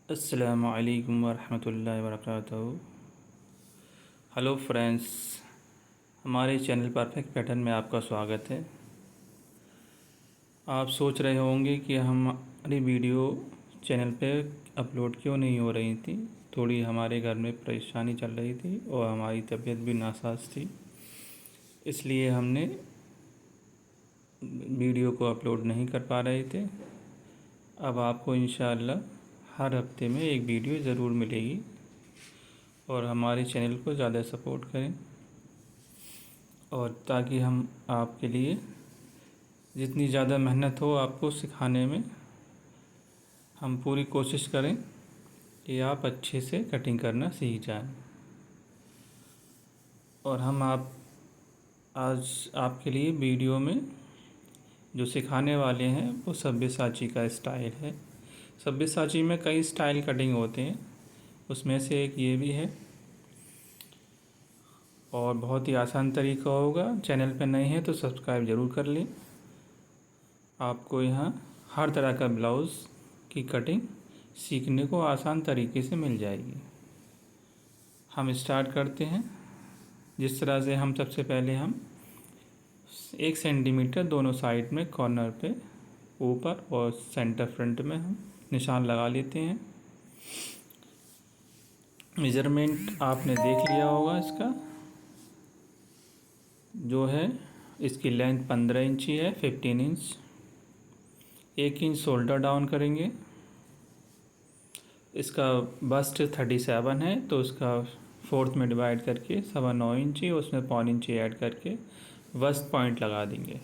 अस्सलामु अलैकुम वरहमतुल्लाहि वबरकातुहू। हेलो फ्रेंड्स, हमारे चैनल परफेक्ट पैटर्न में आपका स्वागत है। आप सोच रहे होंगे कि हमारी वीडियो चैनल पे अपलोड क्यों नहीं हो रही थी। थोड़ी हमारे घर में परेशानी चल रही थी और हमारी तबीयत भी नासाज थी, इसलिए हमने वीडियो को अपलोड नहीं कर पा रहे थे। अब आपको इंशाअल्लाह हर हफ्ते में एक वीडियो ज़रूर मिलेगी और हमारे चैनल को ज़्यादा सपोर्ट करें, और ताकि हम आपके लिए जितनी ज़्यादा मेहनत हो आपको सिखाने में, हम पूरी कोशिश करें कि आप अच्छे से कटिंग करना सीख जाएं। और हम आज आपके लिए वीडियो में जो सिखाने वाले हैं वो सब्यसाची का स्टाइल है। सब्यसाची में कई स्टाइल कटिंग होते हैं, उसमें से एक ये भी है और बहुत ही आसान तरीका होगा। चैनल पे नए हैं तो सब्सक्राइब ज़रूर कर लें। आपको यहाँ हर तरह का ब्लाउज़ की कटिंग सीखने को आसान तरीके से मिल जाएगी। हम स्टार्ट करते हैं। जिस तरह से हम सबसे पहले हम 1 सेंटीमीटर दोनों साइड में कॉर्नर पे ऊपर और सेंटर फ्रंट में हम निशान लगा लेते हैं। मेज़रमेंट आपने देख लिया होगा। इसका जो है, इसकी लेंथ 15 इंची है, 15 इंच। 1 इंच शोल्डर डाउन करेंगे। इसका बस्ट 37 है, तो उसका 4th में डिवाइड करके 9.25 इंची, उसमें 1.25 इंची ऐड करके बस्ट पॉइंट लगा देंगे।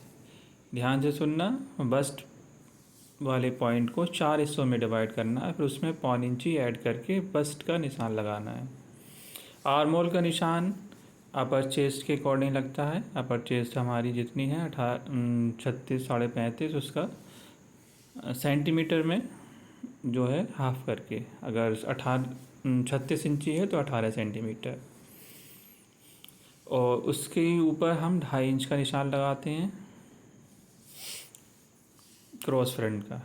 ध्यान से सुनना, बस्ट वाले पॉइंट को 4 हिस्सों में डिवाइड करना है, फिर उसमें 1.25 इंची ऐड करके बस्ट का निशान लगाना है। आर्म होल का निशान अपर चेस्ट के अकॉर्डिंग लगता है। अपर चेस्ट हमारी जितनी है 36 साढ़े 35, उसका सेंटीमीटर में जो है हाफ करके, अगर 36 इंची है तो 18 सेंटीमीटर। और उसके ऊपर हम 2.5 इंच का निशान लगाते हैं क्रॉस फ्रंट का।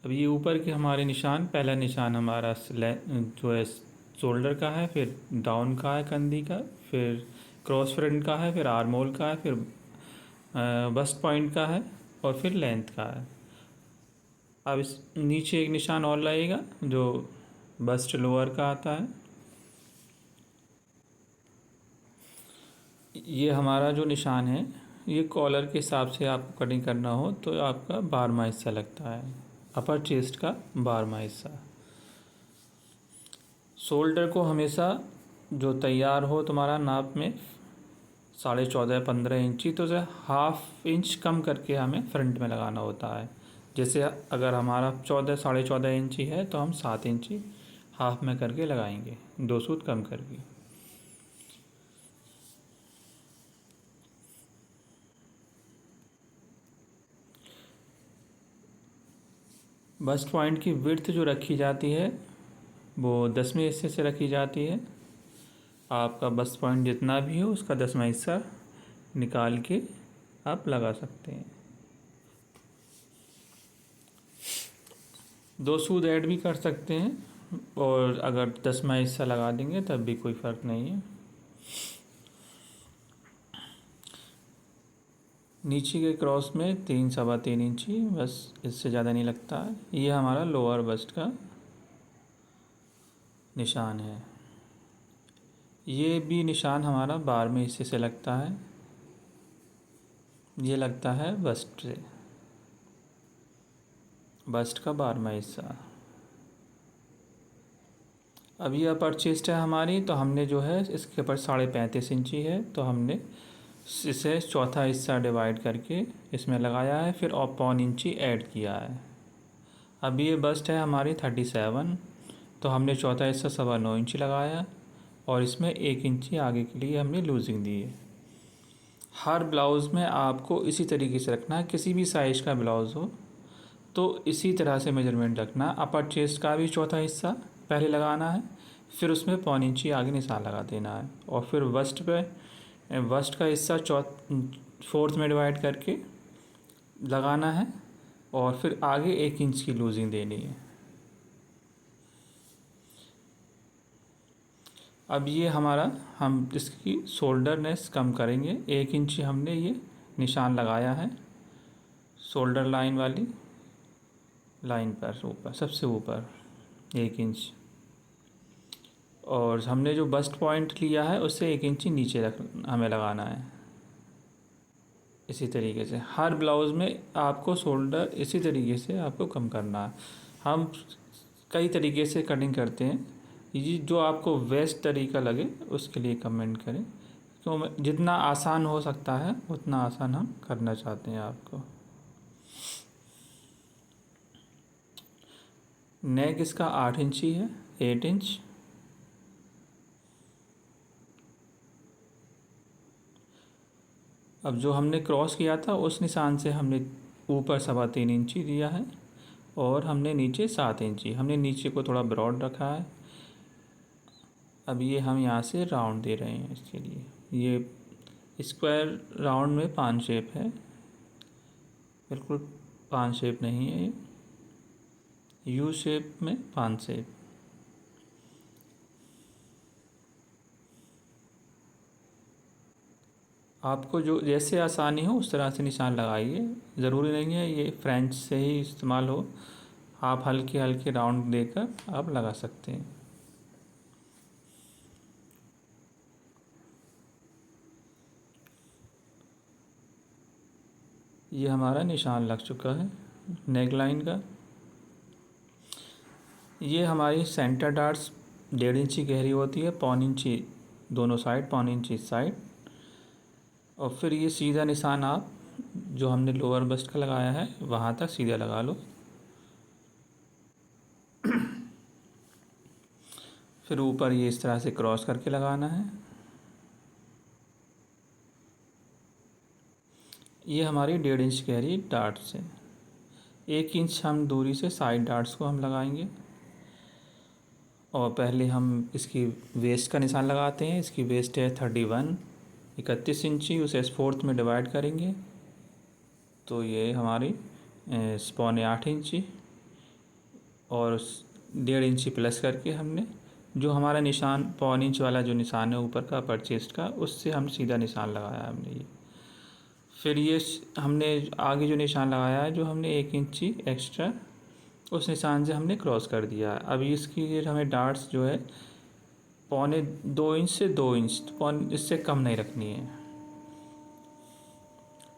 अब ये ऊपर के हमारे निशान, पहला निशान हमारा जो है शोल्डर का है, फिर डाउन का है कंधी का, फिर क्रॉस फ्रंट का है, फिर आर्म होल का है, फिर बस्ट पॉइंट का है, और फिर लेंथ का है। अब इस नीचे एक निशान और लगेगा जो बस्ट लोअर का आता है। ये हमारा जो निशान है, ये कॉलर के हिसाब से आपको कटिंग करना हो तो आपका 12वां हिस्सा लगता है, अपर चेस्ट का 12वां हिस्सा। शोल्डर को हमेशा जो तैयार हो तुम्हारा नाप में 14.5-15 इंची, तो उसे हाफ इंच कम करके हमें फ्रंट में लगाना होता है। जैसे अगर हमारा 14 साढ़े 14 इंची है तो हम 7 इंची हाफ में करके लगाएंगे, 2 सूत कम करके। बस्ट पॉइंट की विड्थ जो रखी जाती है वो 10वें हिस्से से रखी जाती है। आपका बस्ट पॉइंट जितना भी हो उसका 10वां हिस्सा निकाल के आप लगा सकते हैं। 2 सूद ऐड भी कर सकते हैं, और अगर 10वां हिस्सा लगा देंगे तब भी कोई फ़र्क नहीं है। नीचे के क्रॉस में 3-3.25 इंची, बस इससे ज़्यादा नहीं लगता है। ये हमारा लोअर बस्ट का निशान है। ये भी निशान हमारा 12वें हिस्से से लगता है। ये लगता है बस्ट से, बस्ट का 12वां हिस्सा। अब ये अपर चेस्ट है हमारी, तो हमने जो है इसके ऊपर 35.5 इंची है, तो हमने इसे चौथा हिस्सा डिवाइड करके इसमें लगाया है, फिर और 1.25 इंची ऐड किया है। अब ये बस्ट है हमारी 37, तो हमने चौथा हिस्सा 9.25 इंची लगाया, और इसमें 1 इंची आगे के लिए हमने लूजिंग दी है। हर ब्लाउज़ में आपको इसी तरीके से रखना है, किसी भी साइज़ का ब्लाउज़ हो तो इसी तरह से मेजरमेंट रखना। अपर चेस्ट का भी चौथा हिस्सा पहले लगाना है, फिर उसमें 1.25 इंची आगे निशान लगा देना है, और फिर बस्ट का हिस्सा 4th में डिवाइड करके लगाना है, और फिर आगे 1 इंच की लूजिंग देनी है। अब ये हमारा, हम इसकी शोल्डरनेस कम करेंगे। 1 इंच हमने ये निशान लगाया है शोल्डर लाइन वाली लाइन पर, ऊपर सबसे ऊपर 1 इंच, और हमने जो बस्ट पॉइंट लिया है उससे 1 इंच नीचे रख हमें लगाना है। इसी तरीके से हर ब्लाउज़ में आपको शोल्डर इसी तरीके से आपको कम करना है। हम कई तरीके से कटिंग करते हैं, ये जो आपको बेस्ट तरीका लगे उसके लिए कमेंट करें। तो जितना आसान हो सकता है उतना आसान हम करना चाहते हैं आपको। नेक इसका 8 इंच ही है, 8 इंच। अब जो हमने क्रॉस किया था उस निशान से हमने ऊपर 3.25 इंची दिया है और हमने नीचे 7 इंची, हमने नीचे को थोड़ा ब्रॉड रखा है। अब ये हम यहाँ से राउंड दे रहे हैं इसके लिए। ये स्क्वायर राउंड में 5 शेप है, बिल्कुल 5 शेप नहीं है, यू शेप में 5 शेप। आपको जो जैसे आसानी हो उस तरह से निशान लगाइए, ज़रूरी नहीं है ये फ्रेंच से ही इस्तेमाल हो, आप हल्के हल्के राउंड देकर आप लगा सकते हैं। ये हमारा निशान लग चुका है नेक लाइन का। ये हमारी सेंटर डार्ट्स 1.5 इंची गहरी होती है, 1.25 इंची दोनों साइड, 1.25 इंची इस साइड। और फिर ये सीधा निशान आप जो हमने लोअर बस्ट का लगाया है वहाँ तक सीधा लगा लो। फिर ऊपर ये इस तरह से क्रॉस करके लगाना है। ये हमारी 1.5 इंच गहरी डार्ट्स है। 1 इंच हम दूरी से साइड डार्ट्स को हम लगाएंगे। और पहले हम इसकी वेस्ट का निशान लगाते हैं। इसकी वेस्ट है 31 इंची, उसे 1/4 में डिवाइड करेंगे तो ये हमारी 7.25 इंची, और 1.5 इंची प्लस करके हमने जो हमारा निशान 1.25 इंच वाला जो निशान है ऊपर का अपर चेस्ट का, उससे हम सीधा निशान लगाया हमने ये। फिर ये हमने आगे जो निशान लगाया है, जो हमने 1 इंची एक्स्ट्रा, उस निशान से हमने क्रॉस कर दिया है। अभी इसकी ये हमें डार्ट्स जो है 1.25 इंच से 2 इंच, इससे कम नहीं रखनी है।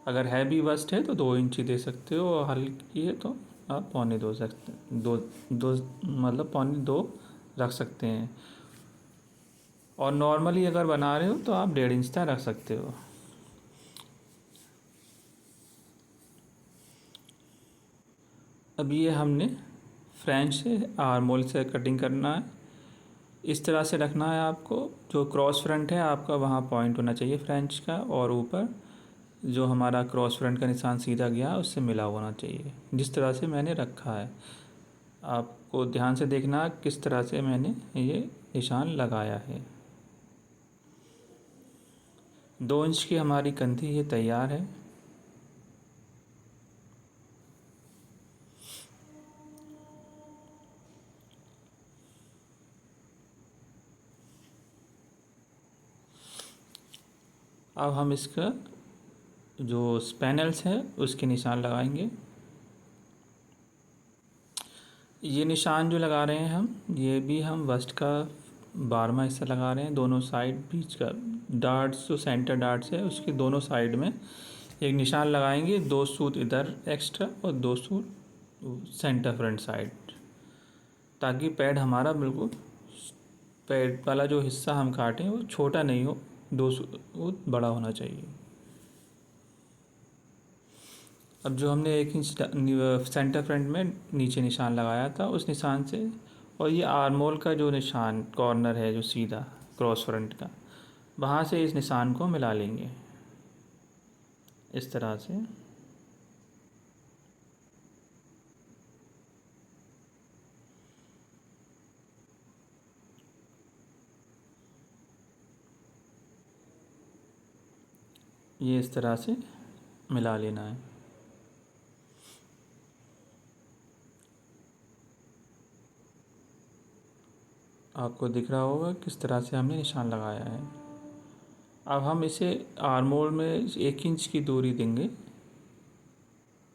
अगर हैवी बस्ट है तो 2 इंची दे सकते हो, और हल्की है तो आप 1.25 सकते, दो दो मतलब 1.25 रख सकते हैं। और नॉर्मली अगर बना रहे हो तो आप 1.5 इंच तक रख सकते हो। अब ये हमने फ्रेंच से आर्मोल से कटिंग करना है। इस तरह से रखना है आपको, जो क्रॉस फ्रंट है आपका वहाँ पॉइंट होना चाहिए फ्रेंच का, और ऊपर जो हमारा क्रॉस फ्रंट का निशान सीधा गया उससे मिला होना चाहिए, जिस तरह से मैंने रखा है। आपको ध्यान से देखना किस तरह से मैंने ये निशान लगाया है। 2 इंच की हमारी कंधी ये तैयार है। अब हम इसका जो स्पैनल्स है उसके निशान लगाएंगे। ये निशान जो लगा रहे हैं हम, ये भी हम बस्ट का 12वां हिस्सा लगा रहे हैं, दोनों साइड बीच का डार्ट्स, जो सेंटर डार्ट्स है उसके दोनों साइड में एक निशान लगाएंगे। 2 सूत इधर एक्स्ट्रा और 2 सूत सेंटर फ्रंट साइड, ताकि पैड हमारा बिल्कुल, पैड वाला जो हिस्सा हम काटें वो छोटा नहीं हो, 2 सूत बड़ा होना चाहिए। अब जो हमने 1 इंच सेंटर फ्रंट में नीचे निशान लगाया था उस निशान से, और ये आर्मोल का जो निशान कॉर्नर है जो सीधा क्रॉस फ्रंट का, वहाँ से इस निशान को मिला लेंगे इस तरह से। ये इस तरह से मिला लेना है। आपको दिख रहा होगा किस तरह से हमने निशान लगाया है। अब हम इसे आर्म होल में 1 इंच की दूरी देंगे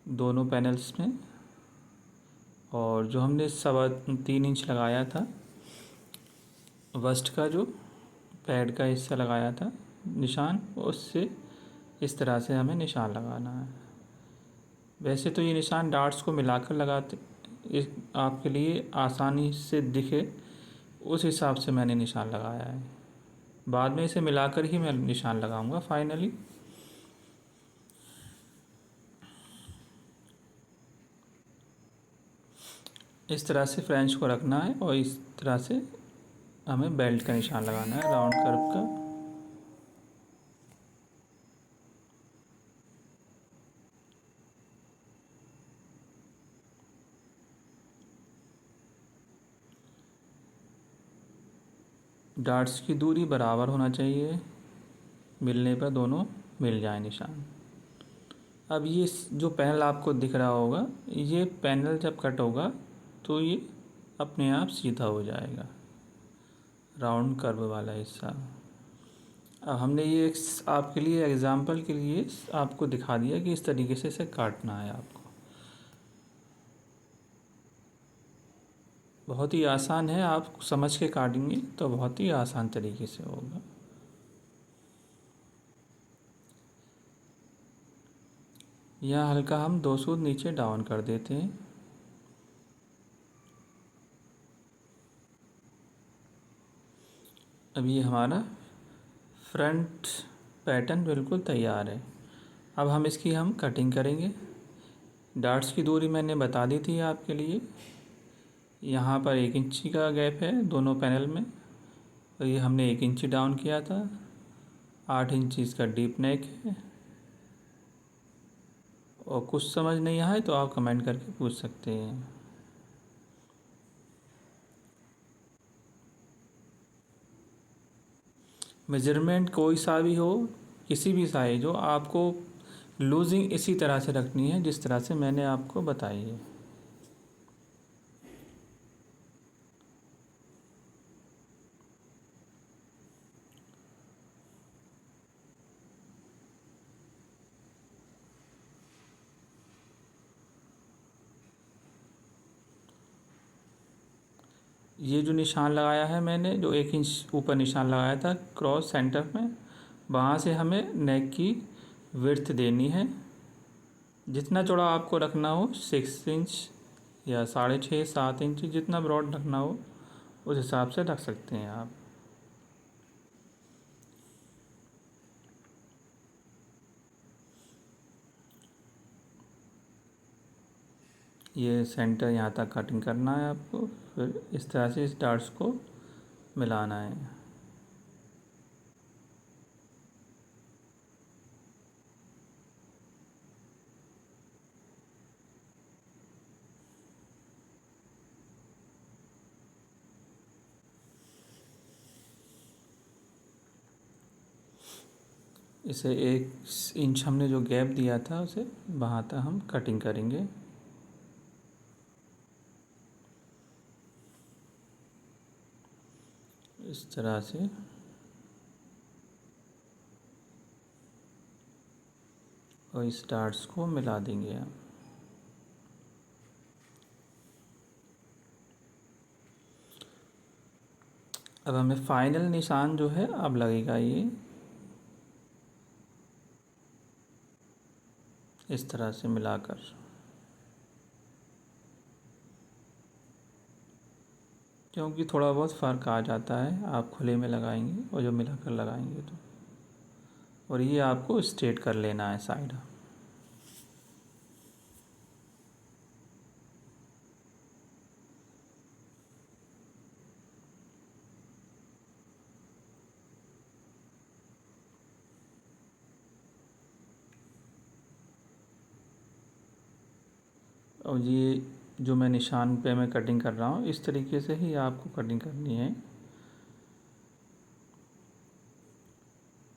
दोनों पैनल्स में, और जो हमने 3.25 इंच लगाया था वस्ट का, जो पैड का हिस्सा लगाया था निशान, उससे इस तरह से हमें निशान लगाना है। वैसे तो ये निशान डार्ट्स को मिलाकर लगाते, इस आपके लिए आसानी से दिखे उस हिसाब से मैंने निशान लगाया है। बाद में इसे मिलाकर ही मैं निशान लगाऊंगा फाइनली। इस तरह से फ्रेंच को रखना है और इस तरह से हमें बेल्ट का निशान लगाना है राउंड कर्व का। डार्ट्स की दूरी बराबर होना चाहिए, मिलने पर दोनों मिल जाए निशान। अब ये जो पैनल आपको दिख रहा होगा, ये पैनल जब कट होगा तो ये अपने आप सीधा हो जाएगा, राउंड कर्व वाला हिस्सा। अब हमने ये आपके लिए एग्जांपल के लिए आपको दिखा दिया कि इस तरीके से इसे काटना है आपको। बहुत ही आसान है, आप समझ के काटेंगे तो बहुत ही आसान तरीके से होगा। यहाँ हल्का हम 2 सूद नीचे डाउन कर देते हैं। अब ये हमारा फ्रंट पैटर्न बिल्कुल तैयार है। अब हम इसकी कटिंग करेंगे। डार्ट्स की दूरी मैंने बता दी थी आपके लिए, यहाँ पर 1 इंची का गैप है दोनों पैनल में, और ये हमने 1 इंची डाउन किया था। 8 इंची इसका डीप नेक है। और कुछ समझ नहीं आए तो आप कमेंट करके पूछ सकते हैं। मेजरमेंट कोई सा भी हो, किसी भी साइज हो, आपको लूजिंग इसी तरह से रखनी है जिस तरह से मैंने आपको बताई है। ये जो निशान लगाया है मैंने, जो 1 इंच ऊपर निशान लगाया था क्रॉस सेंटर में, वहाँ से हमें नेक की विड्थ देनी है। जितना चौड़ा आपको रखना हो, 6 इंच या 6.5 7 इंच, जितना ब्रॉड रखना हो उस हिसाब से रख सकते हैं आप। ये सेंटर यहाँ तक कटिंग करना है आपको, फिर इस तरह से इस डार्ट्स को मिलाना है। इसे 1 इंच हमने जो गैप दिया था उसे वहाँ तक हम कटिंग करेंगे। इस तरह से और इस डार्ट्स को मिला देंगे हम। अब हमें फाइनल निशान जो है अब लगेगा ये इस तरह से मिलाकर। क्योंकि थोड़ा बहुत फ़र्क आ जाता है आप खुले में लगाएंगे और जो मिलाकर लगाएंगे तो। और ये आपको स्ट्रेट कर लेना है साइड। और ये जो मैं निशान पे मैं कटिंग कर रहा हूँ, इस तरीके से ही आपको कटिंग करनी है।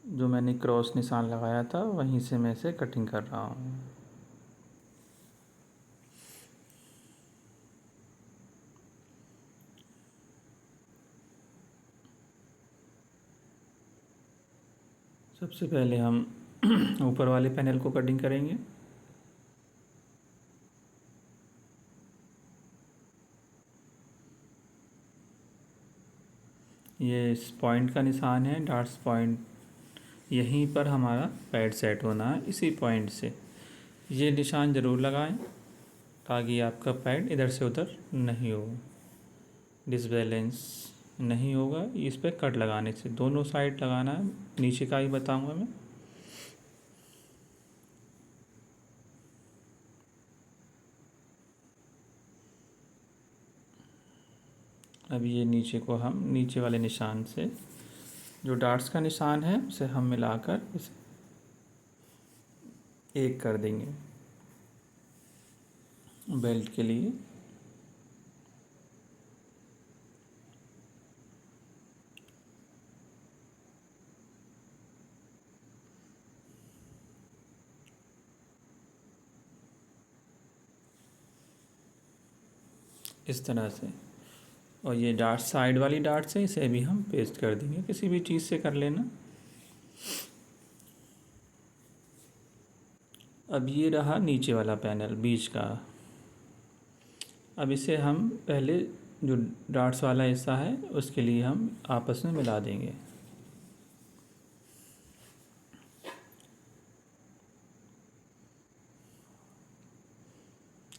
जो मैंने क्रॉस निशान लगाया था वहीं से मैं इसे कटिंग कर रहा हूँ। सबसे पहले हम ऊपर वाले पैनल को कटिंग करेंगे। ये इस पॉइंट का निशान है, डार्ट्स पॉइंट, यहीं पर हमारा पैड सेट होना है। इसी पॉइंट से ये निशान ज़रूर लगाएं ताकि आपका पैड इधर से उधर नहीं हो, डिसबैलेंस नहीं होगा। इस पर कट लगाने से दोनों साइड लगाना है, नीचे का ही बताऊंगा मैं। अब ये नीचे को हम नीचे वाले निशान से जो डार्ट्स का निशान है उसे हम मिलाकर इसे एक कर देंगे बेल्ट के लिए। इस तरह से, और ये डार्ट साइड वाली डार्ट से इसे भी हम पेस्ट कर देंगे, किसी भी चीज़ से कर लेना। अब ये रहा नीचे वाला पैनल बीच का। अब इसे हम पहले जो डार्ट्स वाला हिस्सा है उसके लिए हम आपस में मिला देंगे।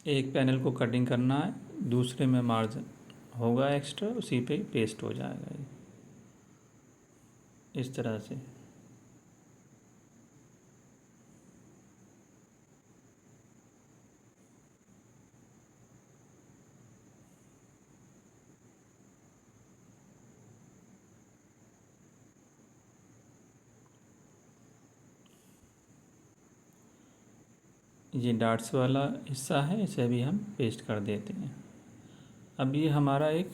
एक पैनल को कटिंग करना है, दूसरे में मार्जिन होगा एक्स्ट्रा, उसी पे पेस्ट हो जाएगा ये इस तरह से। ये डार्ट्स वाला हिस्सा है, इसे भी हम पेस्ट कर देते हैं। अब ये हमारा एक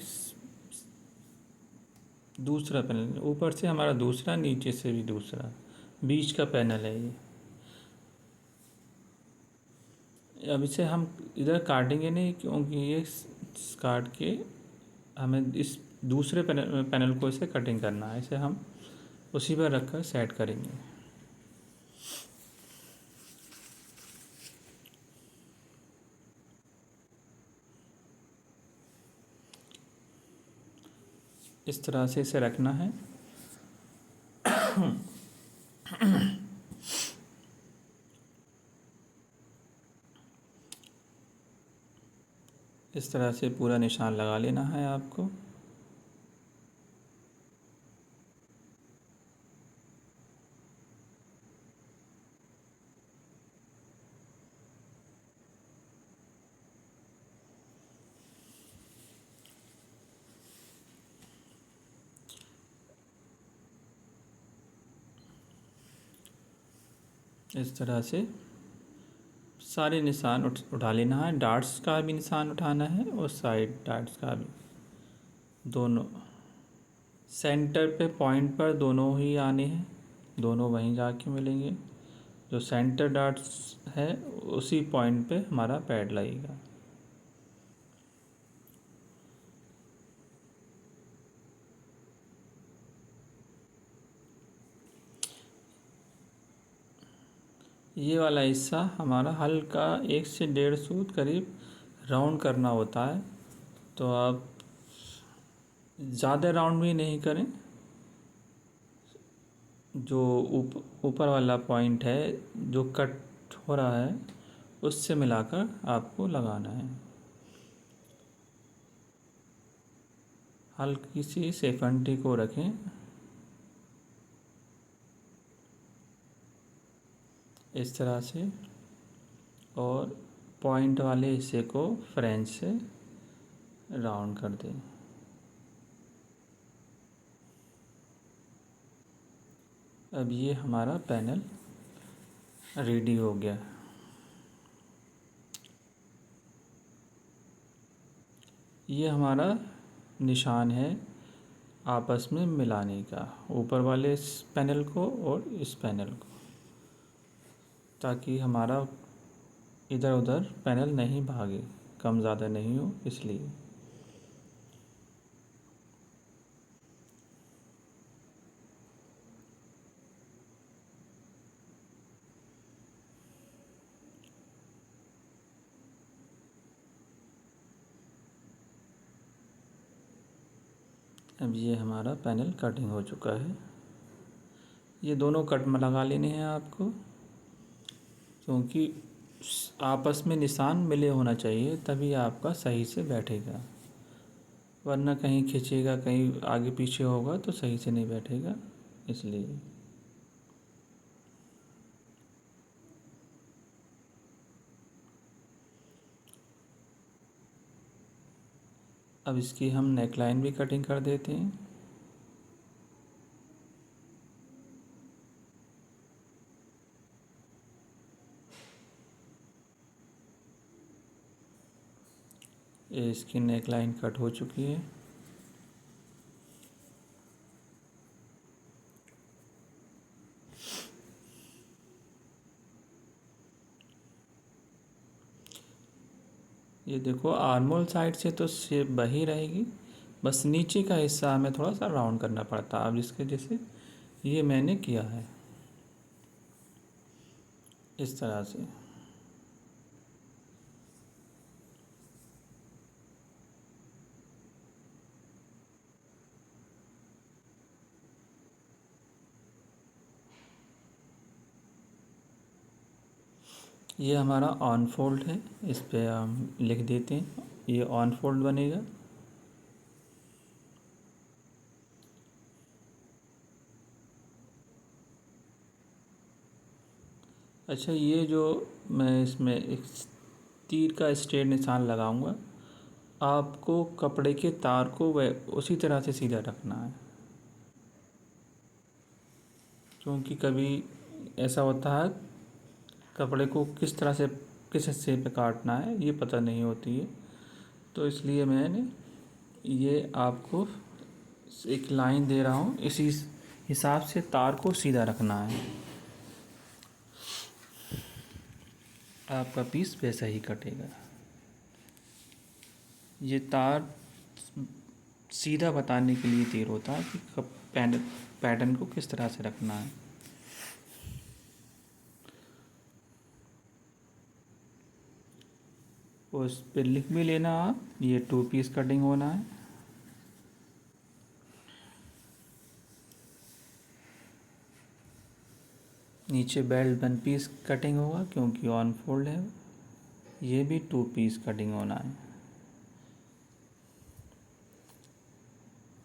दूसरा पैनल, ऊपर से हमारा दूसरा, नीचे से भी दूसरा, बीच का पैनल है ये। अब इसे हम इधर काटेंगे नहीं, क्योंकि ये काट के हमें इस दूसरे पैनल को इसे कटिंग करना है। इसे हम उसी पर रख कर सेट करेंगे। इस तरह से इसे रखना है। इस तरह से पूरा निशान लगा लेना है आपको। इस तरह से सारे निशान उठा लेना है। डार्ट्स का भी निशान उठाना है और साइड डार्ट्स का भी, दोनों सेंटर पे पॉइंट पर दोनों ही आने हैं, दोनों वहीं जाके मिलेंगे। जो सेंटर डार्ट्स है उसी पॉइंट पे हमारा पैड लगेगा। ये वाला हिस्सा हमारा हल्का 1 से 1.5 सूत करीब राउंड करना होता है, तो आप ज़्यादा राउंड भी नहीं करें। जो ऊपर वाला पॉइंट है जो कट हो रहा है उससे मिलाकर आपको लगाना है। हल्की सी सेफंटी को रखें इस तरह से, और पॉइंट वाले हिस्से को फ्रेंच से राउंड कर दें। अब ये हमारा पैनल रेडी हो गया। ये हमारा निशान है आपस में मिलाने का, ऊपर वाले इस पैनल को और इस पैनल को, ताकि हमारा इधर उधर पैनल नहीं भागे, कम ज़्यादा नहीं हो इसलिए। अब ये हमारा पैनल कटिंग हो चुका है। ये दोनों कट में लगा लेने हैं आपको, क्योंकि आपस में निशान मिले होना चाहिए, तभी आपका सही से बैठेगा, वरना कहीं खींचेगा, कहीं आगे पीछे होगा तो सही से नहीं बैठेगा, इसलिए। अब इसकी हम नेकलाइन भी कटिंग कर देते हैं। ये इसकी नेकलाइन कट हो चुकी है। ये देखो, आर्मोल साइड से तो शेप वही रहेगी, बस नीचे का हिस्सा हमें थोड़ा सा राउंड करना पड़ता है। अब इसके जैसे ये मैंने किया है इस तरह से। ये हमारा ऑन फोल्ड है, इस पे हम लिख देते हैं, ये ऑन फोल्ड बनेगा। अच्छा, ये जो मैं इसमें एक तीर का स्ट्रेट निशान लगाऊंगा, आपको कपड़े के तार को वह उसी तरह से सीधा रखना है, क्योंकि कभी ऐसा होता है कपड़े को किस तरह से किस हिस्से पे काटना है ये पता नहीं होती है, तो इसलिए मैंने ये आपको एक लाइन दे रहा हूँ, इसी हिसाब से तार को सीधा रखना है। आपका पीस वैसा ही कटेगा। ये तार सीधा बताने के लिए तीर होता है कि पैटर्न को किस तरह से रखना है। उस पर लिख भी लेना आप, ये 2 पीस कटिंग होना है। नीचे बेल्ट 1 पीस कटिंग होगा, क्योंकि ऑन फोल्ड है। ये भी 2 पीस कटिंग होना है।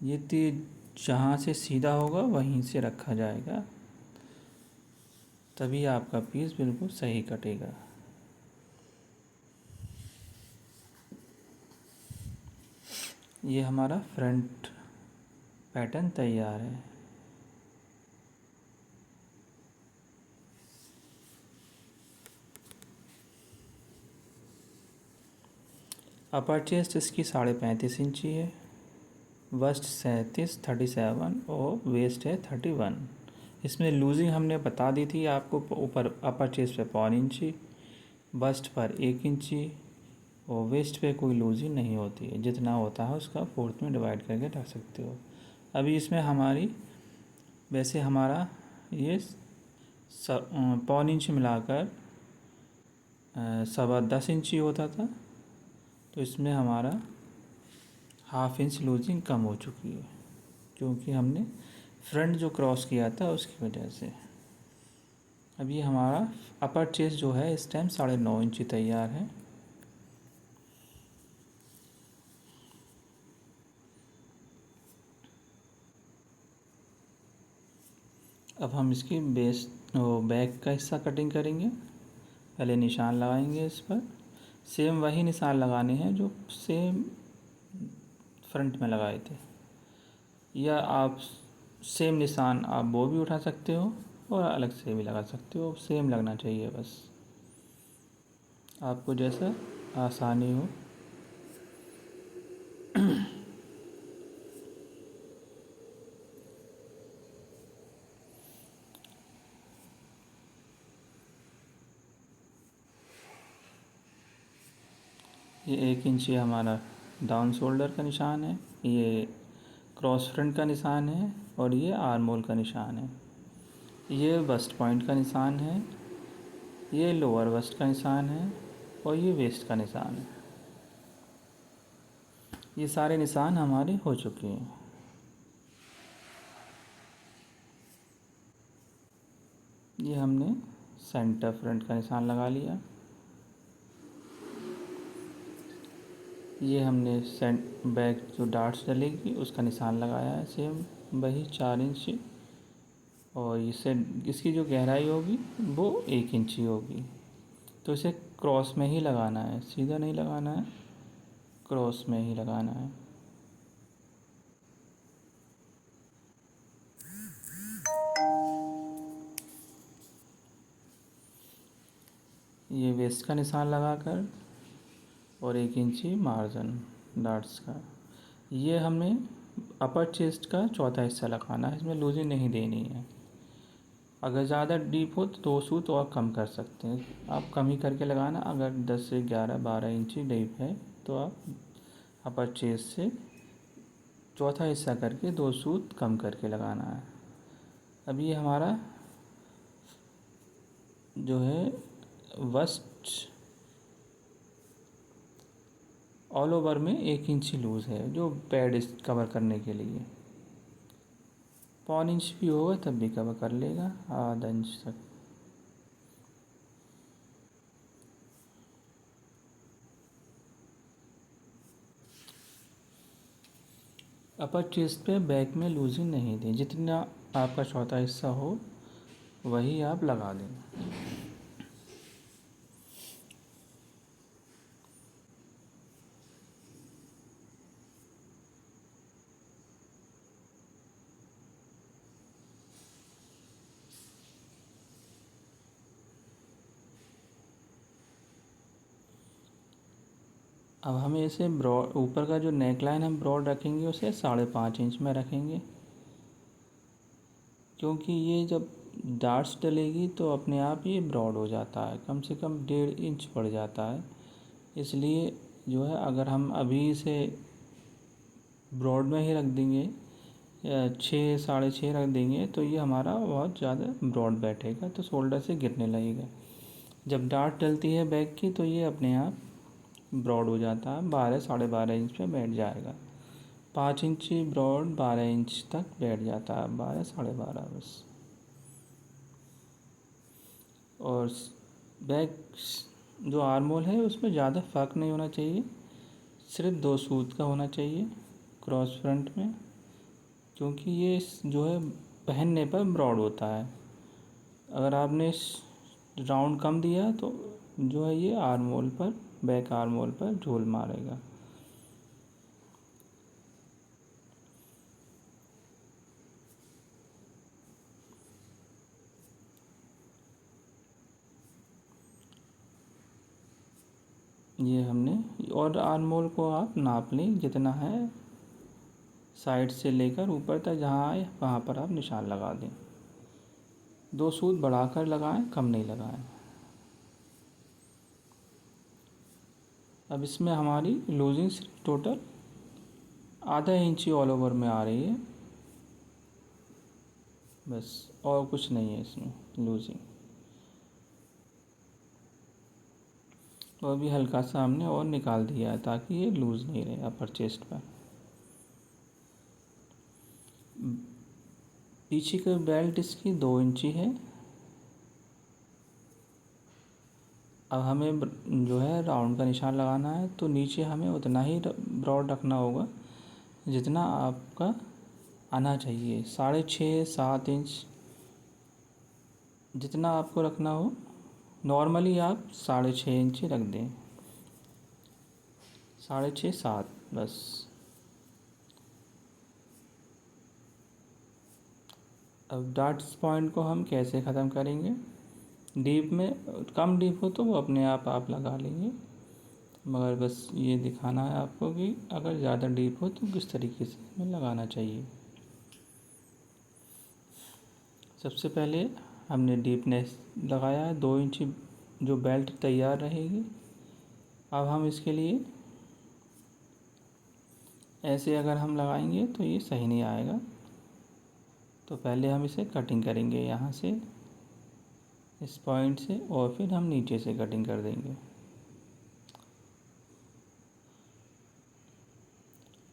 ये तीर जहाँ से सीधा होगा वहीं से रखा जाएगा, तभी आपका पीस बिल्कुल सही कटेगा। ये हमारा फ्रंट पैटर्न तैयार है। अपर चेस्ट इसकी 35.5 इंची है, वस्ट 37 और वेस्ट है 31। इसमें लूजिंग हमने बता दी थी आपको, ऊपर अपर चेस्ट पे 1.25 इंची, बस्ट पर 1 इंची और वेस्ट पे कोई लूजिंग नहीं होती है। जितना होता है उसका 4th में डिवाइड करके रख सकते हो। अभी इसमें हमारी वैसे हमारा ये 1.25 इंच मिलाकर 10.25 इंची होता था, तो इसमें हमारा 1/2 इंच लूजिंग कम हो चुकी है, क्योंकि हमने फ्रंट जो क्रॉस किया था उसकी वजह से। अब ये हमारा अपर चेस्ट जो है इस टाइम 9.5 इंची तैयार है। अब हम इसकी बैक का हिस्सा कटिंग करेंगे। पहले निशान लगाएंगे इस पर, सेम वही निशान लगाने हैं जो सेम फ्रंट में लगाए थे, या आप सेम निशान आप वो भी उठा सकते हो और अलग से भी लगा सकते हो, सेम लगना चाहिए बस, आपको जैसा आसानी हो। ये 1 इंची हमारा डाउन शोल्डर का निशान है, ये क्रॉस फ्रंट का निशान है और ये आर्म होल का निशान है। ये बस्ट पॉइंट का निशान है, ये लोअर बस्ट का निशान है और ये वेस्ट का निशान है। ये सारे निशान हमारे हो चुके हैं। ये हमने सेंटर फ्रंट का निशान लगा लिया। ये हमने बैक जो डार्ट्स डलेगी उसका निशान लगाया है, सेम वही 4 इंच। और इसे इसकी जो गहराई होगी वो 1 इंच ही होगी। तो इसे क्रॉस में ही लगाना है, सीधा नहीं लगाना है, क्रॉस में ही लगाना है। ये वेस्ट का निशान लगाकर और 1 इंची मार्जिन डार्ट्स का। ये हमें अपर चेस्ट का चौथा हिस्सा लगाना है, इसमें लूजिंग नहीं देनी है। अगर ज़्यादा डीप हो तो 2 सूत और कम कर सकते हैं, आप कम ही करके लगाना। अगर 10 से 11 12 इंची डीप है तो आप अपर चेस्ट से चौथा हिस्सा करके 2 सूत कम करके लगाना है। अब ये हमारा जो है वस्ट ऑल ओवर में 1 इंच लूज़ है, जो पैड कवर करने के लिए। 1/4 इंच भी होगा तब भी कवर कर लेगा, आधा इंच तक। अपर चेस्ट पे बैक में लूजिंग नहीं दें, जितना आपका चौथा हिस्सा हो वही आप लगा दें। अब हमें इसे ब्रॉड, ऊपर का जो नेक लाइन हम ब्रॉड रखेंगे उसे 5.5 इंच में रखेंगे, क्योंकि ये जब डार्ट्स डलेगी तो अपने आप ये ब्रॉड हो जाता है, कम से कम 1.5 इंच बढ़ जाता है। इसलिए जो है अगर हम अभी इसे ब्रॉड में ही रख देंगे या 6 6.5 रख देंगे तो ये हमारा बहुत ज़्यादा ब्रॉड बैठेगा, तो शोल्डर से गिरने लगेगा। जब डार्ट डलती है बैक की तो ये अपने आप ब्रॉड हो जाता है, 12 12.5 इंच पे बैठ जाएगा। 5 इंची ब्रॉड 12 इंच तक बैठ जाता है, 12 12.5 बस। और बैक जो आर्मोल है उसमें ज़्यादा फ़र्क नहीं होना चाहिए, सिर्फ 2 सूत का होना चाहिए क्रॉस फ्रंट में, क्योंकि ये जो है पहनने पर ब्रॉड होता है। अगर आपने राउंड कम दिया तो जो है ये आर्मोल पर, बैक आर्मोल पर झोल मारेगा। ये हमने, और आर्मोल को आप नाप लें जितना है, साइड से लेकर ऊपर तक जहाँ आए वहाँ पर आप निशान लगा दें। 2 सूत बढ़ाकर लगाएं, कम नहीं लगाएं। अब इसमें हमारी लूजिंग टोटल आधा इंची ऑल ओवर में आ रही है, बस और कुछ नहीं है इसमें लूजिंग। और भी हल्का सा हमने और निकाल दिया है ताकि ये लूज़ नहीं रहे अपर चेस्ट पर। पीछे की बेल्ट इसकी 2 इंची है। अब हमें जो है राउंड का निशान लगाना है, तो नीचे हमें उतना ही ब्रॉड रखना होगा जितना आपका आना चाहिए, 6.5 7 इंच जितना आपको रखना हो। नॉर्मली आप 6.5 इंच रख दें, 6.5 7 बस। अब डार्ट्स पॉइंट को हम कैसे ख़त्म करेंगे, डीप में, कम डीप हो तो वो अपने आप लगा लेंगे, मगर बस ये दिखाना है आपको कि अगर ज़्यादा डीप हो तो किस तरीके से हमें लगाना चाहिए। सबसे पहले हमने डीपनेस लगाया है 2 इंच, जो बेल्ट तैयार रहेगी। अब हम इसके लिए ऐसे अगर हम लगाएंगे तो ये सही नहीं आएगा, तो पहले हम इसे कटिंग करेंगे यहाँ से, इस पॉइंट से, और फिर हम नीचे से कटिंग कर देंगे।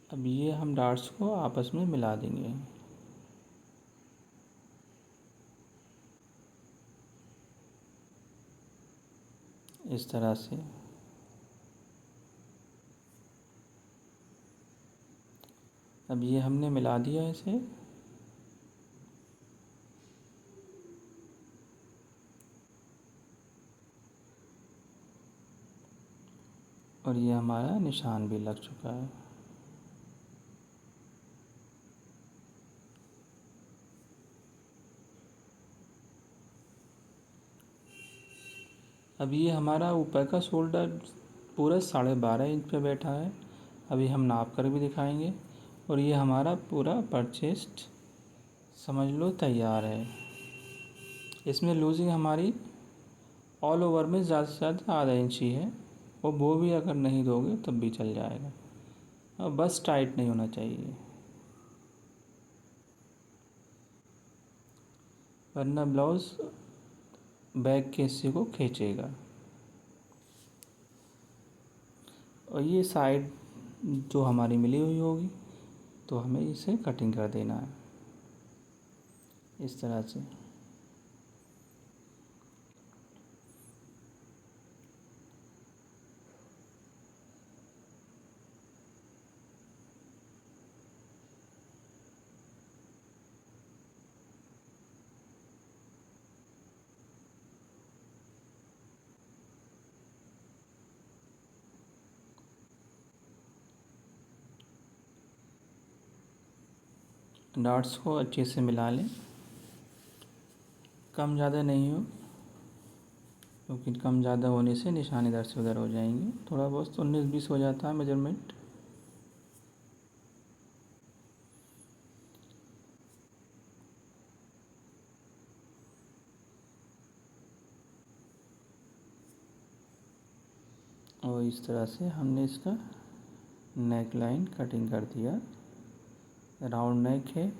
अब ये हम डार्ट्स को आपस में मिला देंगे। इस तरह से। अब ये हमने मिला दिया इसे। और ये हमारा निशान भी लग चुका है। अब ये हमारा ऊपर का शोल्डर पूरा 12.5 इंच पे बैठा है। अभी हम नाप कर भी दिखाएंगे। और ये हमारा पूरा परचेस्ड समझ लो तैयार है। इसमें लूजिंग हमारी ऑल ओवर में ज़्यादा से ज़्यादा आधा इंच ही है, और वो भी अगर नहीं दोगे तब भी चल जाएगा, और बस टाइट नहीं होना चाहिए, वरना ब्लाउज़ बैक के हिस्से को खींचेगा। और ये साइड जो हमारी मिली हुई होगी तो हमें इसे कटिंग कर देना है इस तरह से। डॉट्स को अच्छे से मिला लें, कम ज़्यादा नहीं हो, क्योंकि कम ज़्यादा होने से निशान इधर से उधर हो जाएंगे। थोड़ा बहुत 19-20 हो जाता है मेजरमेंट। और इस तरह से हमने इसका नेक लाइन कटिंग कर दिया। राउंड नेक है।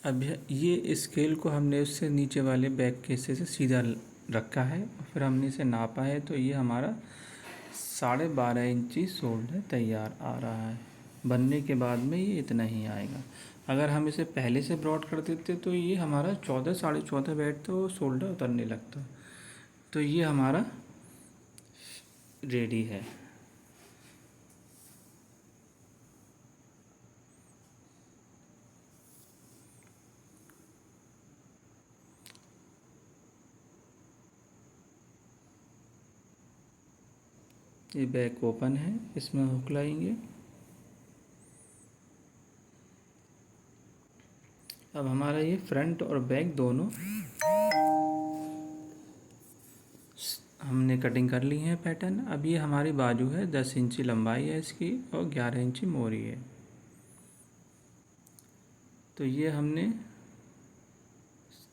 अब ये स्केल को हमने उससे नीचे वाले बैक के हिस्से से सीधा रखा है, और फिर हमने इसे नापा है, तो ये हमारा 12.5 इंची शोल्डर तैयार आ रहा है। बनने के बाद में ये इतना ही आएगा। अगर हम इसे पहले से ब्रॉड कर देते तो ये हमारा 14 14.5 बैठता, वो शोल्डर उतरने लगता। तो ये हमारा रेडी है। ये बैक ओपन है, इसमें हुक लाएंगे। अब हमारा ये फ्रंट और बैक दोनों हमने कटिंग कर ली है पैटर्न। अब ये हमारी बाजू है, 10 इंची लंबाई है इसकी, और 11 इंची मोरी है। तो ये हमने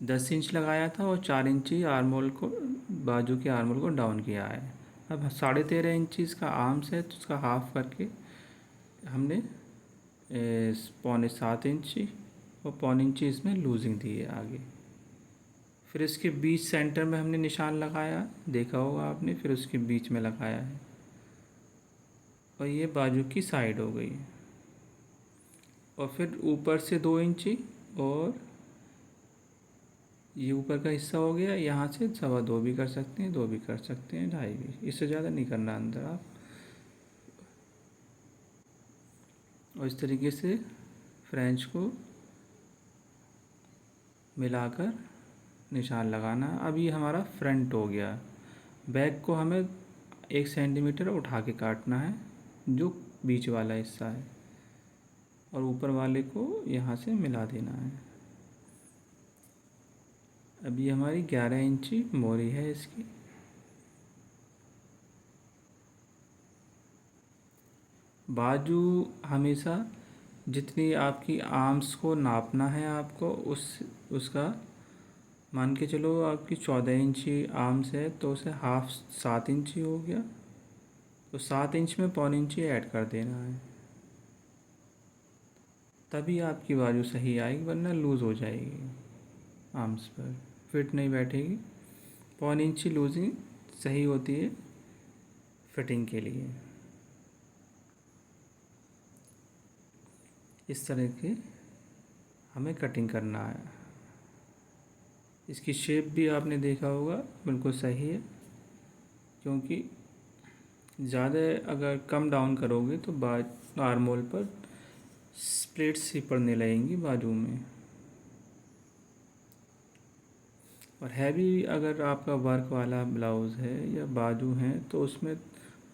10 इंच लगाया था, और 4 इंची आर्मोल को, बाजू के आर्मोल को डाउन किया है। अब 13.5 इंची इसका आर्म्स है, तो उसका हाफ करके हमने 6.25 इंची और 1.25 इंची इसमें लूजिंग दी है आगे। फिर इसके बीच सेंटर में हमने निशान लगाया, देखा होगा आपने, फिर उसके बीच में लगाया है, और ये बाजू की साइड हो गई। और फिर ऊपर से 2 इंची, और ये ऊपर का हिस्सा हो गया, यहाँ से 2.25 भी कर सकते हैं, 2 भी कर सकते हैं, 2.5 भी, इससे ज़्यादा नहीं करना अंदर आप। और इस तरीके से फ्रेंच को मिलाकर निशान लगाना। अब ये हमारा फ्रंट हो गया। बैक को हमें 1 सेंटीमीटर उठा के काटना है, जो बीच वाला हिस्सा है, और ऊपर वाले को यहाँ से मिला देना है। अब ये हमारी 11 इंची मोरी है इसकी। बाजू हमेशा जितनी आपकी आर्म्स को नापना है आपको, उसका मान के चलो आपकी 14 इंची आर्म्स है, तो उसे हाफ 7 इंची हो गया, तो 7 इंच में 1.25 इंची ऐड कर देना है, तभी आपकी बाजू सही आएगी, वरना लूज़ हो जाएगी आर्म्स पर। फिट नहीं बैठेगी। 1 इंची लूजिंग सही होती है फिटिंग के लिए। इस तरह के हमें कटिंग करना है। इसकी शेप भी आपने देखा होगा बिल्कुल सही है, क्योंकि ज़्यादा अगर कम डाउन करोगे तो आर्म होल पर स्प्लिट्स सी पड़ने लगेंगी बाजू में। और हैवी अगर आपका वर्क वाला ब्लाउज़ है या बाजू हैं तो उसमें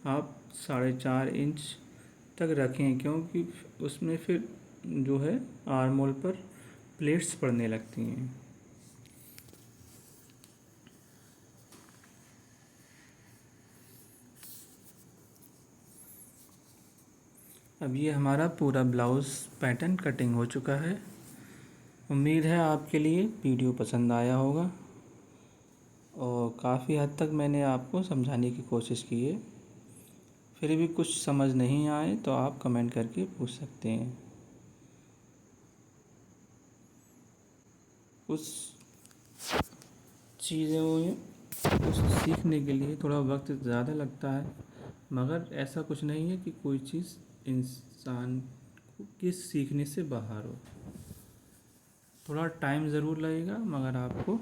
आप 4.5 इंच तक रखें, क्योंकि उसमें फिर जो है आर्म होल पर प्लेट्स पड़ने लगती हैं। अब ये हमारा पूरा ब्लाउज़ पैटर्न कटिंग हो चुका है। उम्मीद है आपके लिए वीडियो पसंद आया होगा और काफ़ी हद तक मैंने आपको समझाने की कोशिश की है। फिर भी कुछ समझ नहीं आए तो आप कमेंट करके पूछ सकते हैं। कुछ चीज़ों कुछ सीखने के लिए थोड़ा वक्त ज़्यादा लगता है, मगर ऐसा कुछ नहीं है कि कोई चीज़ इंसान के सीखने से बाहर हो। थोड़ा टाइम ज़रूर लगेगा मगर आपको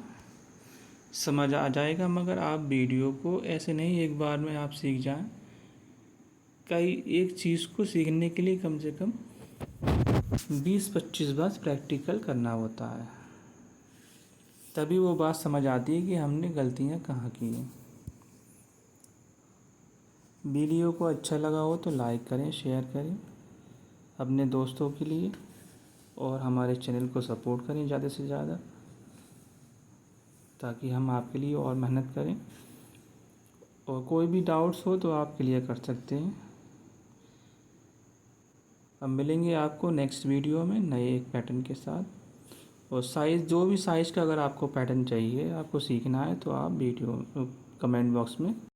समझ आ जाएगा। मगर आप वीडियो को ऐसे नहीं एक बार में आप सीख जाएं। एक चीज़ को सीखने के लिए कम से कम 20-25 बार प्रैक्टिकल करना होता है, तभी वो बात समझ आती है कि हमने गलतियाँ कहाँ की हैं। वीडियो को अच्छा लगा हो तो लाइक करें, शेयर करें अपने दोस्तों के लिए और हमारे चैनल को सपोर्ट करें ज़्यादा से ज़्यादा, ताकि हम आपके लिए और मेहनत करें। और कोई भी डाउट्स हो तो आप क्लियर कर सकते हैं। अब मिलेंगे आपको नेक्स्ट वीडियो में नए एक पैटर्न के साथ। और साइज़ जो भी साइज़ का अगर आपको पैटर्न चाहिए, आपको सीखना है, तो आप वीडियो कमेंट बॉक्स में